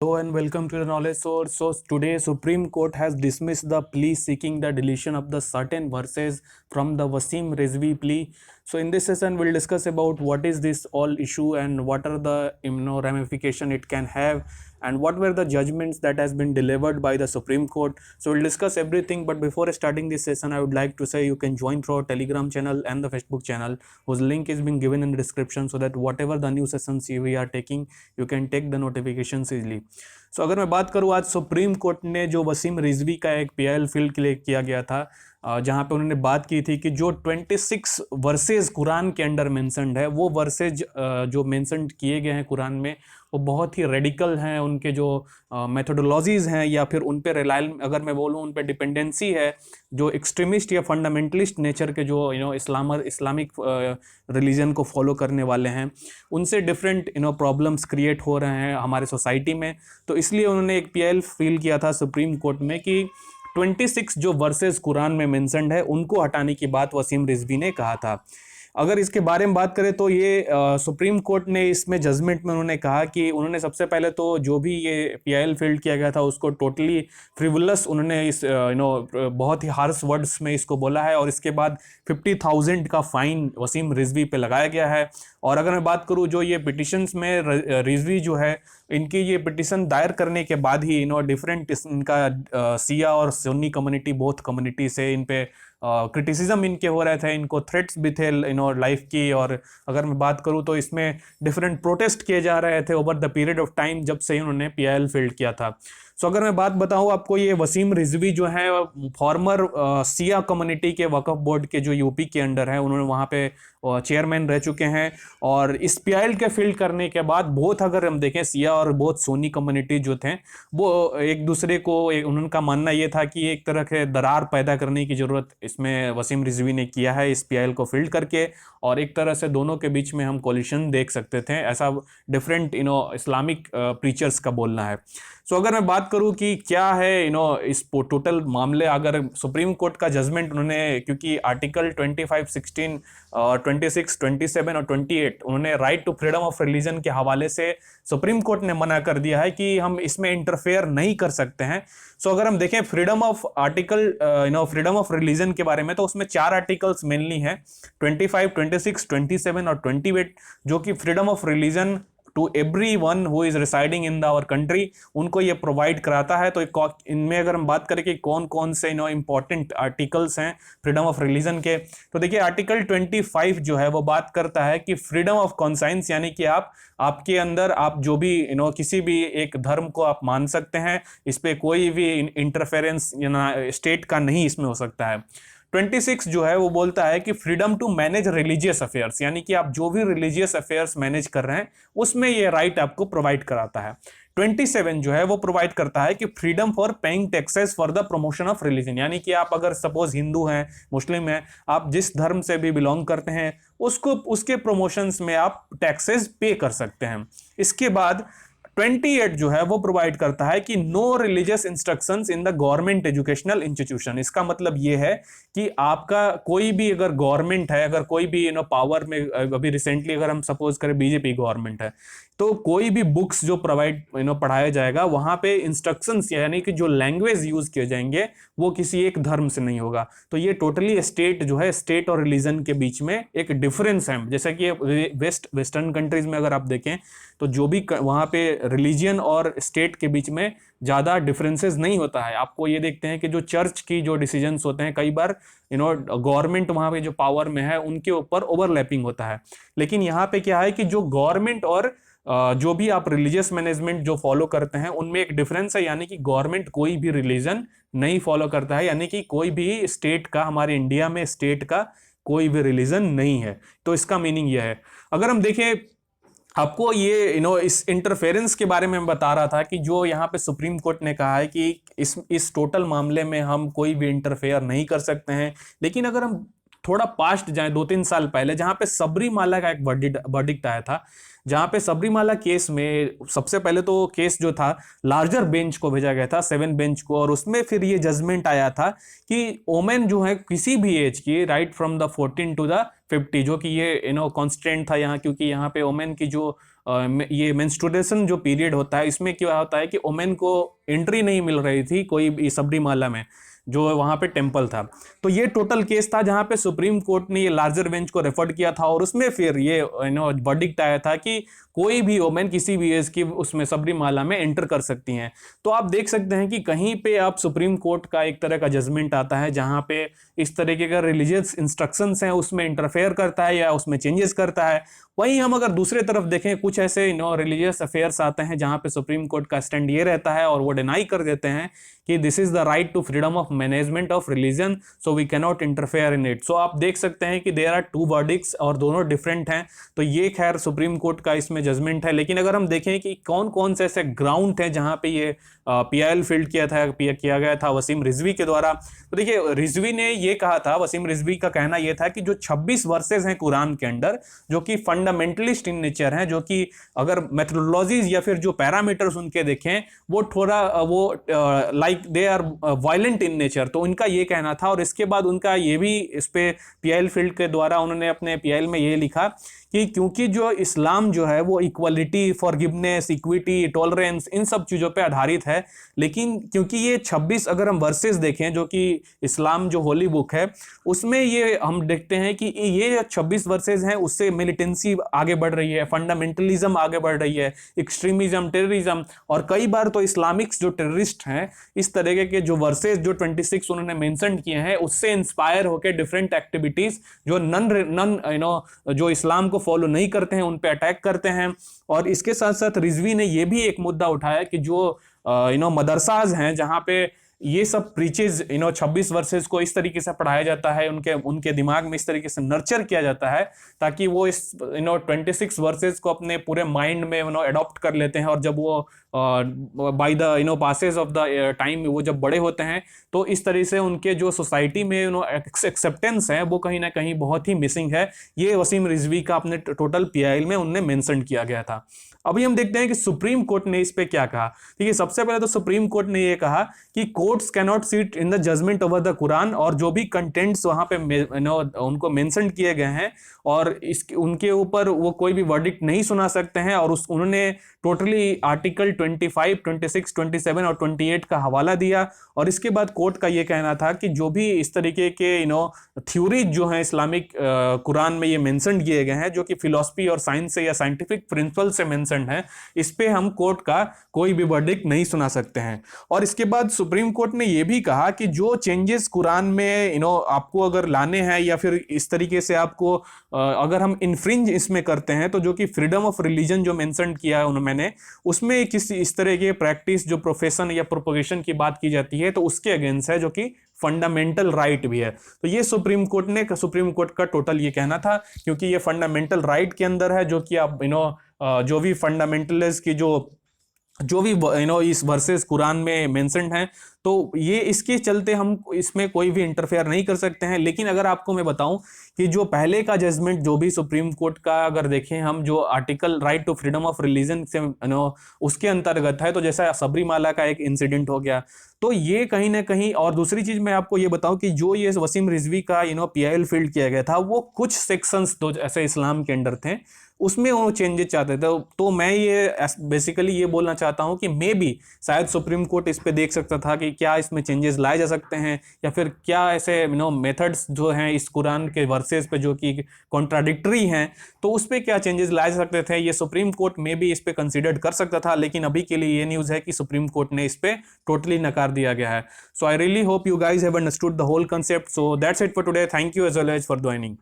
Hello and welcome to the Knowledge Source. So today Supreme Court has dismissed the plea seeking the deletion of the certain verses from the Wasim Rizvi plea. So in this session we'll discuss about what is this all issue and what are the ramification it can have and what were the judgments that has been delivered by the Supreme Court. So we'll discuss everything, but before starting this session I would like to say you can join through our Telegram channel and the Facebook channel whose link is being given in the description, so that whatever the new sessions we are taking you can take the notifications easily. सो अगर मैं बात करूँ, आज supreme court ने जो वसीम रिजवी का एक PIL field के लिए किया गया था, जहां पे उन्होंने बात की थी कि जो 26 वर्सेज कुरान के अंडर मेंशन्ड है, वो वर्सेज जो मेंशन किए गए हैं कुरान में वो बहुत ही रेडिकल हैं, उनके जो मेथोडोलॉजीज हैं या फिर उन पे रिलायल अगर मैं बोलूँ उन पे डिपेंडेंसी है, जो एक्सट्रीमिस्ट या फंडामेंटलिस्ट नेचर के जो इस्लामिक रिलीजन को फॉलो करने वाले हैं, उनसे डिफरेंट प्रॉब्लम्स क्रिएट हो रहे हैं हमारे सोसाइटी में। तो इसलिए उन्होंने एक पीआईएल फील किया था सुप्रीम कोर्ट में कि 26 जो वर्सेस कुरान में मेंशन्ड है उनको हटाने की बात वसीम रिजवी ने कहा था। अगर इसके बारे में बात करें तो ये सुप्रीम कोर्ट ने इसमें जजमेंट में उन्होंने कहा कि उन्होंने सबसे पहले तो जो भी ये पीआईएल फील्ड किया गया था उसको टोटली फ्रिवुलस उन्होंने इस बहुत ही हार्श वर्ड्स में इसको बोला है, और इसके बाद 50,000 का फाइन वसीम रिजवी पे लगाया गया है। और अगर मैं बात करूँ जो ये पिटिशंस में रिजवी जो है, इनकी ये पिटिशन दायर करने के बाद ही डिफरेंट इनका सिया और सुन्नी कम्युनिटी बोथ कम्युनिटी से इन पे क्रिटिसिज्म इनके हो रहे थे, इनको थ्रेट्स भी थे लाइफ की। और अगर मैं बात करूं तो इसमें डिफरेंट प्रोटेस्ट किए जा रहे थे over the period of time जब से उन्होंने पीआईएल फील्ड किया था। सो अगर मैं बात बताऊं आपको, ये वसीम रिजवी जो है फॉर्मर सिया कम्युनिटी के वक्फ बोर्ड के जो यूपी के अंडर है, उन्होंने वहाँ पे चेयरमैन रह चुके हैं। और इस पीआईएल के फील्ड करने के बाद बहुत अगर हम देखें सिया और बहुत सोनी कम्युनिटी जो थे वो एक दूसरे को उनका मानना ये था कि एक तरह के दरार पैदा करने की ज़रूरत इसमें वसीम रिजवी ने किया है इस पीआईएल को फील्ड करके, और एक तरह से दोनों के बीच में हम कोलिशन देख सकते थे, ऐसा डिफरेंट इस्लामिक प्रीचर्स का बोलना है। सो अगर मैं बात करूं कि क्या है इस टोटल मामले, अगर सुप्रीम कोर्ट का जजमेंट उन्होंने, क्योंकि आर्टिकल 25, 16, 26, 27 और 28 उन्होंने right to freedom of religion के हवाले से सुप्रीम कोर्ट ने मना कर दिया है कि हम इसमें इंटरफेयर नहीं कर सकते हैं। सो अगर हम देखें freedom of article freedom of religion के बारे में, तो उसमें 4 आर्टिकल्स मेनली हैं, 25, 26, 27 और 28, जो कि freedom of religion to everyone who is residing in our country उनको ये प्रोवाइड कराता है। तो इनमें अगर हम बात करें कि कौन कौन से इंपॉर्टेंट आर्टिकल्स हैं फ्रीडम ऑफ रिलीजन के, तो देखिए आर्टिकल 25 जो है वो बात करता है कि फ्रीडम ऑफ कॉन्साइंस, यानी कि आपके अंदर आप जो भी किसी भी एक धर्म को आप मान सकते हैं, इस पर कोई भी इंटरफेरेंस स्टेट का नहीं इसमें हो सकता है। 26 जो है वो बोलता है कि freedom to manage religious affairs, यानी कि आप जो भी रिलीजियस अफेयर्स मैनेज कर रहे हैं उसमें ये राइट आपको प्रोवाइड कराता है। 27 जो है वो प्रोवाइड करता है कि freedom for paying taxes for the promotion of religion, यानी कि आप अगर सपोज हिंदू हैं, मुस्लिम हैं, आप जिस धर्म से भी बिलोंग करते हैं उसको उसके प्रमोशंस में आप टैक्सेस पे कर सकते हैं। इसके बाद 28 जो है वो प्रोवाइड करता है कि no religious instructions in the government educational institution. इसका मतलब ये है कि आपका कोई भी अगर गवर्नमेंट है, अगर कोई भी पावर में, अभी रिसेंटली अगर हम सपोज करें बीजेपी गवर्नमेंट है, तो कोई भी बुक्स जो प्रोवाइड पढ़ाया जाएगा वहां पे इंस्ट्रक्शंस यानी कि जो लैंग्वेज यूज किए जाएंगे वो किसी एक धर्म से नहीं होगा। तो ये टोटली स्टेट जो है, स्टेट और रिलीजन के बीच में एक डिफरेंस है। जैसे कि वेस्टर्न कंट्रीज में अगर आप देखें तो जो भी वहां पे रिलीजियन और स्टेट के बीच में ज़्यादा डिफरेंसेस नहीं होता है। आपको ये देखते हैं कि जो चर्च की जो डिसीजंस होते हैं कई बार गवर्नमेंट वहाँ पे जो पावर में है उनके ऊपर ओवरलैपिंग होता है, लेकिन यहाँ पे क्या है कि जो गवर्नमेंट और जो भी आप रिलीजियस मैनेजमेंट जो फॉलो करते हैं उनमें एक डिफरेंस है, यानी कि गवर्नमेंट कोई भी रिलीजन नहीं फॉलो करता है, यानी कि कोई भी स्टेट का, हमारे इंडिया में स्टेट का कोई भी रिलीजन नहीं है। तो इसका मीनिंग यह है। अगर हम देखें आपको ये इस इंटरफेरेंस के बारे में बता रहा था कि जो यहाँ पे सुप्रीम कोर्ट ने कहा है कि इस टोटल मामले में हम कोई भी इंटरफेयर नहीं कर सकते हैं। लेकिन अगर हम थोड़ा पास्ट जाएं 2-3 साल पहले, जहाँ पे सबरीमाला का एक वर्डिक्ट आया था, जहाँ पे सबरीमाला केस में सबसे पहले तो केस जो था लार्जर बेंच को भेजा गया था, 7 बेंच को, और उसमें फिर ये जजमेंट आया था कि ओमेन जो है किसी भी एज की, right from the 14 to the 50, जो कि ये कॉन्स्टेंट था यहाँ, क्योंकि यहाँ पे ओमेन की जो ये मेंस्ट्रुएशन जो पीरियड होता है इसमें क्या होता है कि वुमेन को एंट्री नहीं मिल रही थी कोई सबरीमाला में, जो वहाँ पे टेम्पल था। तो ये टोटल केस था जहाँ पे सुप्रीम कोर्ट ने ये लार्जर बेंच को रेफर किया था और उसमें फिर ये वर्डिक्ट आया था कि कोई भी वुमेन किसी भी एज की उसमें सबरीमाला में एंटर कर सकती हैं। तो आप देख सकते हैं कि कहीं पे आप सुप्रीम कोर्ट का एक तरह का जजमेंट आता है जहाँ पे इस तरीके का रिलीजियस इंस्ट्रक्शंस हैं उसमें इंटरफेयर करता है या उसमें चेंजेस करता है। वहीं हम अगर दूसरे तरफ देखें कुछ ऐसे रिलीजियस अफेयर्स आते हैं जहाँ पे सुप्रीम कोर्ट का स्टैंड ये रहता है और वो डिनाई कर देते हैं कि this is the right to freedom of management of religion, so we can not interfere in it. So आप देख सकते हैं कि देयर आर टू वर्डिक्ट्स और दोनों डिफरेंट हैं। तो ये खैर सुप्रीम कोर्ट का इसमें जजमेंट है। लेकिन अगर हम देखें कि कौन कौन से ऐसे ग्राउंड हैं जहाँ पे ये PIL फील्ड किया गया था वसीम रिजवी के द्वारा, तो देखिए रिजवी ने ये कहा था, वसीम रिजवी का कहना यह था कि जो 26 वर्सेस हैं कुरान के अंदर जो कि फंडामेंटलिस्ट इन नेचर हैं, जो कि अगर मेथोडोलॉजीज या फिर जो पैरामीटर्स उनके देखें वो थोड़ा वो like they are violent in nature, तो उनका ये कहना था। और इसके बाद उनका ये भी इस पे PIL फील्ड के द्वारा उन्होंने अपने PIL में ये लिखा कि क्योंकि जो इस्लाम जो है वो equality, forgiveness, equity, tolerance in सब चीज़ों पे आधारित है, लेकिन क्योंकि ये 26 अगर हम वर्सेस देखें जो कि इस्लाम जो होली बुक है उसमें ये हम देखते हैं कि ये 26 वर्सेस हैं उससे मिलिटेंसी आगे बढ़ रही है, फंडामेंटलिज्म आगे बढ़ रही है, एक्सट्रीमिज्म, टेररिज्म, और कई बार तो इस्लामिक्स जो टेररिस्ट हैं इस तरह के जो वर्सेस जो 26 उन्होंने मेंशन किए हैं उससे इंस्पायर होकर डिफरेंट एक्टिविटीज जो जो इस्लाम को फॉलो नहीं करते हैं उन पे अटैक करते हैं। और इसके साथ साथ रिजवी ने ये भी एक मुद्दा उठाया कि जो मदरसाज हैं जहाँ पे ये सब प्रीचेज 26 वर्सेस को इस तरीके से पढ़ाया जाता है, उनके दिमाग में इस तरीके से नर्चर किया जाता है ताकि वो इस 26 वर्सेस को अपने पूरे माइंड में अडॉप्ट कर लेते हैं, और जब वो by the passes of the time वो जब बड़े होते हैं तो इस तरह से उनके जो सोसाइटी में एक्सेप्टेंस है वो कहीं ना कहीं बहुत ही मिसिंग है। ये वसीम रिजवी का अपने टोटल PIL में उनने मेंशन किया गया था। अभी हम देखते हैं कि सुप्रीम कोर्ट ने इस पे क्या कहा। ठीक है, सबसे पहले तो सुप्रीम कोर्ट ने ये कहा कि courts cannot sit in the judgement over the Quran, और जो भी कंटेंट्स वहां पे उनको मेंशन किए गए हैं और उनके ऊपर वो कोई भी वर्डिक्ट नहीं सुना सकते हैं। और उन्होंने टोटली आर्टिकल 25, 26, 27 और 28 का हवाला दिया। और इसके बाद कोर्ट का ये कहना था कि जो भी इस तरीके के थ्योरीज जो हैं इस्लामिक कुरान में ये मेंशन किए गए हैं जो कि फिलॉसफी और साइंस से या साइंटिफिक प्रिंसिपल से मेंशन है, इस पे हम कोर्ट का कोई भी वर्डिक्ट नहीं सुना सकते हैं। और इसके बाद सुप्रीम कोर्ट ने ये भी कहा कि जो चेंजेस कुरान में आपको अगर लाने हैं या फिर इस तरीके से आपको अगर हम इन्फ्रिंज इसमें करते हैं तो जो कि फ्रीडम ऑफ रिलीजन जो मेंशन किया है मैंने उसमें किसी इस तरह के प्रैक्टिस जो प्रोफेशन या प्रोपोगेशन की बात की जाती है तो उसके अगेंस्ट है, जो कि फंडामेंटल राइट भी है। तो ये सुप्रीम कोर्ट का टोटल ये कहना था, क्योंकि ये फंडामेंटल राइट के अंदर है, जो कि आप जो भी फंडामेंटलिस्ट की जो भी इस वर्सेस कुरान में मेंशन्ड हैं तो ये इसके चलते हम इसमें कोई भी इंटरफेयर नहीं कर सकते हैं। लेकिन अगर आपको मैं बताऊं कि जो पहले का जजमेंट जो भी सुप्रीम कोर्ट का अगर देखें हम, जो article right to freedom of religion से उसके अंतर्गत है, तो जैसा सबरीमाला का एक इंसिडेंट हो गया, तो ये कहीं ना कहीं। और दूसरी चीज मैं आपको ये बताऊं कि जो ये वसीम रिजवी का PIL फील्ड किया गया था वो कुछ सेक्शंस तो ऐसे इस्लाम के अंडर थे उसमें वो चेंजेस चाहते थे। तो मैं ये बेसिकली ये बोलना चाहता हूं कि मे बी शायद सुप्रीम कोर्ट इस पे देख सकता था कि क्या इसमें चेंजेस लाए जा सकते हैं या फिर क्या ऐसे मेथड्स जो हैं इस कुरान के वर्सेस पे जो कि कॉन्ट्राडिक्टरी हैं तो उस पे क्या चेंजेस लाए जा सकते थे। ये सुप्रीम कोर्ट मे बी इस पे कंसिडर कर सकता था, लेकिन अभी के लिए ये न्यूज़ है कि सुप्रीम कोर्ट ने इस पे टोटली नकार दिया गया है। So I really hope you guys have understood the whole concept. So that's it for today. Thank you as well as for joining.